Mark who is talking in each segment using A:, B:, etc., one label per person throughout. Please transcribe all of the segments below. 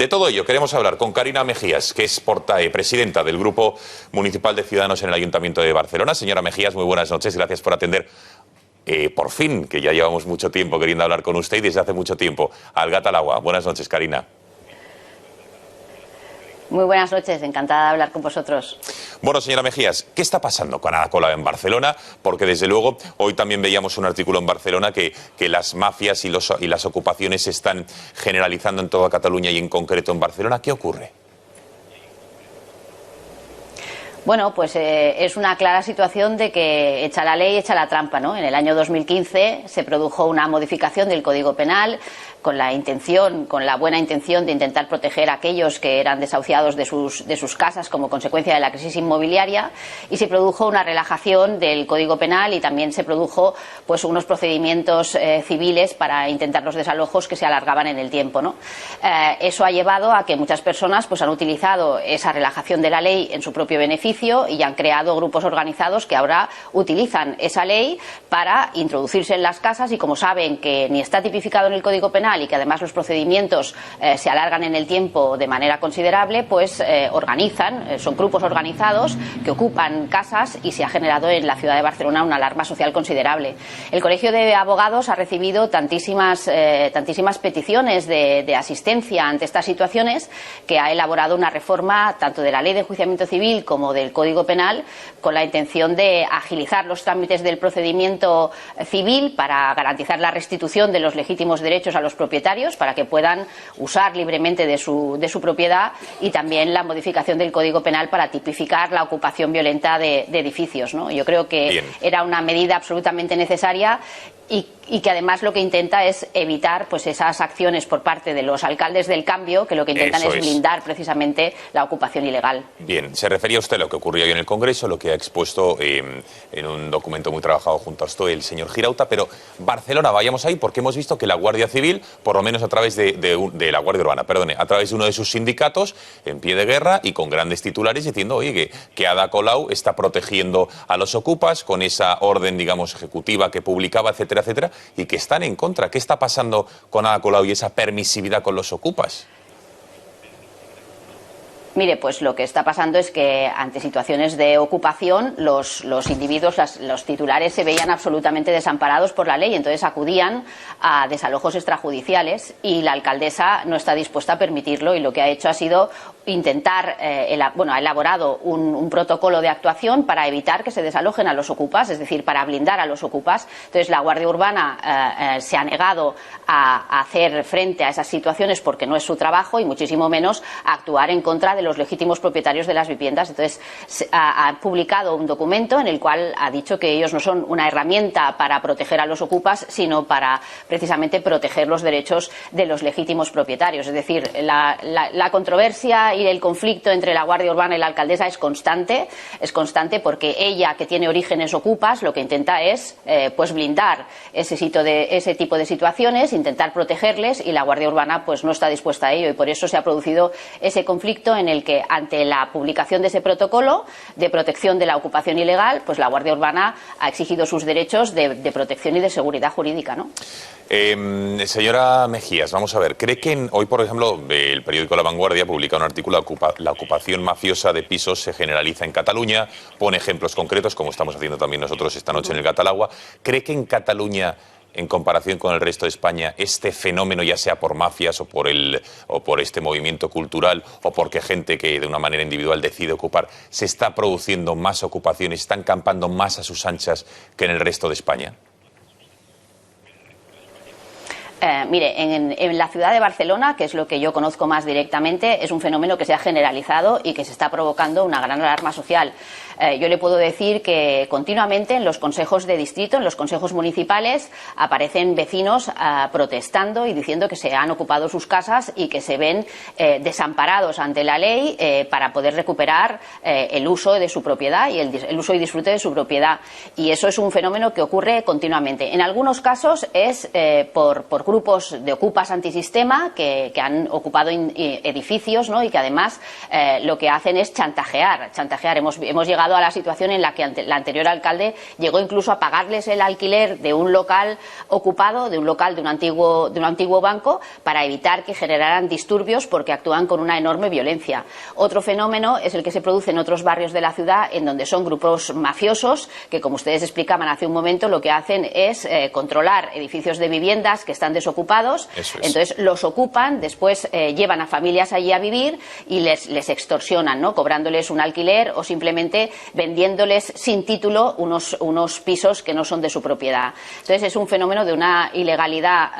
A: De todo ello queremos hablar con Carina Mejías, que es presidenta del Grupo Municipal de Ciudadanos en el Ayuntamiento de Barcelona. Señora Mejías, muy buenas noches, gracias por atender. Por fin, que ya llevamos mucho tiempo queriendo hablar con usted y desde hace mucho tiempo, al gat al agua. Buenas noches, Carina.
B: Muy buenas noches, encantada de hablar con vosotros.
A: Bueno, señora Mejías, ¿qué está pasando con Ada Colau en Barcelona? Porque desde luego hoy también veíamos un artículo en Barcelona que las mafias y las ocupaciones se están generalizando en toda Cataluña y en concreto en Barcelona. ¿Qué ocurre?
B: Bueno, pues es una clara situación de que echa la ley, echa la trampa, ¿no? En el año 2015 se produjo una modificación del Código Penal con la buena intención de intentar proteger a aquellos que eran desahuciados de sus casas como consecuencia de la crisis inmobiliaria, y se produjo una relajación del Código Penal y también se produjo pues unos procedimientos civiles para intentar los desalojos que se alargaban en el tiempo, ¿no? Eso ha llevado a que muchas personas pues han utilizado esa relajación de la ley en su propio beneficio y han creado grupos organizados que ahora utilizan esa ley para introducirse en las casas, y como saben que ni está tipificado en el Código Penal y que además los procedimientos se alargan en el tiempo de manera considerable, pues son grupos organizados que ocupan casas, y se ha generado en la ciudad de Barcelona una alarma social considerable. El Colegio de Abogados ha recibido tantísimas peticiones de asistencia ante estas situaciones que ha elaborado una reforma tanto de la Ley de Enjuiciamiento Civil como del Código Penal, con la intención de agilizar los trámites del procedimiento civil para garantizar la restitución de los legítimos derechos a los propietarios para que puedan usar libremente de su propiedad, y también la modificación del Código Penal para tipificar la ocupación violenta de edificios, ¿no? Yo creo que era una medida absolutamente necesaria y que además lo que intenta es evitar pues esas acciones por parte de los alcaldes del cambio, que lo que intentan es blindar precisamente la ocupación ilegal.
A: Bien, se refería usted a lo que ocurrió hoy en el Congreso, lo que ha expuesto en un documento muy trabajado junto a usted el señor Girauta, pero Barcelona, vayamos ahí, porque hemos visto que la Guardia Civil, por lo menos a través de la Guardia Urbana, perdone, a través de uno de sus sindicatos, en pie de guerra y con grandes titulares diciendo, oye, que Ada Colau está protegiendo a los ocupas con esa orden, digamos, ejecutiva que publicaba, etcétera, etcétera, y que están en contra. ¿Qué está pasando con Ada Colau y esa permisividad con los ocupas?
B: Mire, pues lo que está pasando es que ante situaciones de ocupación los individuos, los titulares se veían absolutamente desamparados por la ley, entonces acudían a desalojos extrajudiciales, y la alcaldesa no está dispuesta a permitirlo, y lo que ha hecho ha sido intentar, ha elaborado un protocolo de actuación para evitar que se desalojen a los ocupas, es decir, para blindar a los ocupas. Entonces la Guardia Urbana se ha negado a hacer frente a esas situaciones porque no es su trabajo, y muchísimo menos a actuar en contra de los legítimos propietarios de las viviendas. Entonces ha publicado un documento en el cual ha dicho que ellos no son una herramienta para proteger a los ocupas, sino para precisamente proteger los derechos de los legítimos propietarios. Es decir, la controversia y el conflicto entre la Guardia Urbana y la alcaldesa es constante porque ella, que tiene orígenes ocupas, lo que intenta es pues blindar ese tipo de situaciones, intentar protegerles, y la Guardia Urbana pues no está dispuesta a ello, y por eso se ha producido ese conflicto en el que, ante la publicación de ese protocolo de protección de la ocupación ilegal, pues la Guardia Urbana ha exigido sus derechos de protección y de seguridad jurídica, ¿no?
A: Señora Mejías, vamos a ver, ¿cree que hoy, por ejemplo, el periódico La Vanguardia publica un artículo, la ocupación mafiosa de pisos se generaliza en Cataluña, pone ejemplos concretos, como estamos haciendo también nosotros esta noche en el Gat al Agua? ¿Cree que en Cataluña, en comparación con el resto de España, este fenómeno, ya sea por mafias o por este movimiento cultural, o porque gente que de una manera individual decide ocupar, se está produciendo más ocupaciones, están campando más a sus anchas que en el resto de España?
B: Mire, en la ciudad de Barcelona, que es lo que yo conozco más directamente, es un fenómeno que se ha generalizado y que se está provocando una gran alarma social. Yo le puedo decir que continuamente en los consejos de distrito, en los consejos municipales, aparecen vecinos protestando y diciendo que se han ocupado sus casas y que se ven desamparados ante la ley para poder recuperar el uso de su propiedad y el uso y disfrute de su propiedad. Y eso es un fenómeno que ocurre continuamente. En algunos casos es por grupos de ocupas antisistema que han ocupado edificios, ¿no? Y que además lo que hacen es chantajear. Hemos llegado a la situación en la que el anterior alcalde llegó incluso a pagarles el alquiler de un local ocupado, de un antiguo banco, para evitar que generaran disturbios, porque actúan con una enorme violencia. Otro fenómeno es el que se produce en otros barrios de la ciudad, en donde son grupos mafiosos que, como ustedes explicaban hace un momento, lo que hacen es controlar edificios de viviendas que están desocupados. Entonces los ocupan, después llevan a familias allí a vivir y les extorsionan, ¿no? Cobrándoles un alquiler o simplemente vendiéndoles sin título unos pisos que no son de su propiedad. Entonces es un fenómeno de una ilegalidad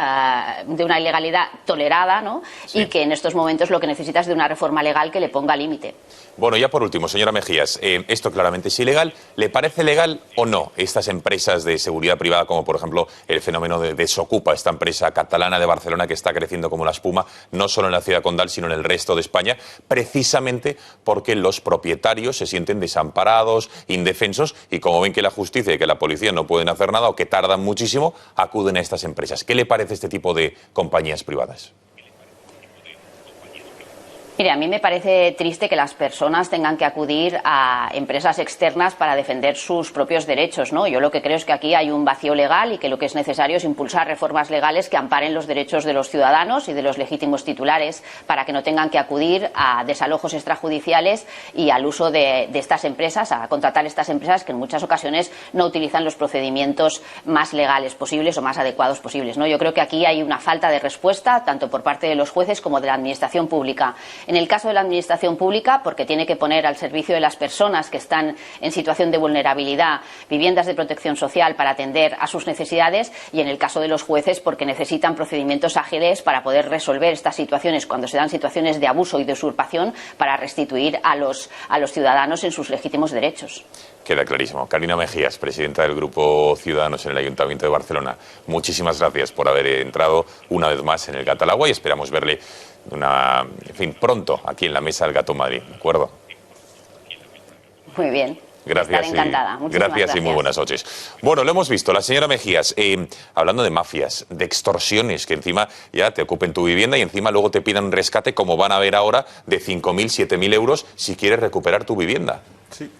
B: tolerada, ¿no? Sí. Y que en estos momentos lo que necesita es de una reforma legal que le ponga límite.
A: Bueno, ya por último, señora Mejías, esto claramente es ilegal. ¿Le parece legal o no estas empresas de seguridad privada, como por ejemplo el fenómeno de Desocupa, esta empresa catalana de Barcelona que está creciendo como la espuma, no solo en la ciudad condal, sino en el resto de España, precisamente porque los propietarios se sienten desamparados, indefensos, y como ven que la justicia y que la policía no pueden hacer nada o que tardan muchísimo, acuden a estas empresas? ¿Qué le parece este tipo de compañías privadas?
B: Mire, a mí me parece triste que las personas tengan que acudir a empresas externas para defender sus propios derechos, ¿no? Yo lo que creo es que aquí hay un vacío legal y que lo que es necesario es impulsar reformas legales que amparen los derechos de los ciudadanos y de los legítimos titulares, para que no tengan que acudir a desalojos extrajudiciales y al uso de estas empresas, a contratar estas empresas que en muchas ocasiones no utilizan los procedimientos más legales posibles o más adecuados posibles, ¿no? Yo creo que aquí hay una falta de respuesta tanto por parte de los jueces como de la administración pública. En el caso de la administración pública, porque tiene que poner al servicio de las personas que están en situación de vulnerabilidad viviendas de protección social para atender a sus necesidades, y en el caso de los jueces, porque necesitan procedimientos ágiles para poder resolver estas situaciones cuando se dan situaciones de abuso y de usurpación, para restituir a los ciudadanos en sus legítimos derechos.
A: Queda clarísimo. Carina Mejías, presidenta del Grupo Ciudadanos en el Ayuntamiento de Barcelona, muchísimas gracias por haber entrado una vez más en el Gat al Agua y esperamos verle pronto aquí en la mesa del Gato Madrid, ¿de acuerdo?
B: Muy bien.
A: Gracias.
B: Estaré encantada.
A: Gracias y muy buenas noches. Bueno, lo hemos visto, la señora Mejías, hablando de mafias, de extorsiones, que encima ya te ocupen tu vivienda y encima luego te pidan un rescate, como van a ver ahora, de 5.000, 7.000 euros si quieres recuperar tu vivienda.
C: Sí.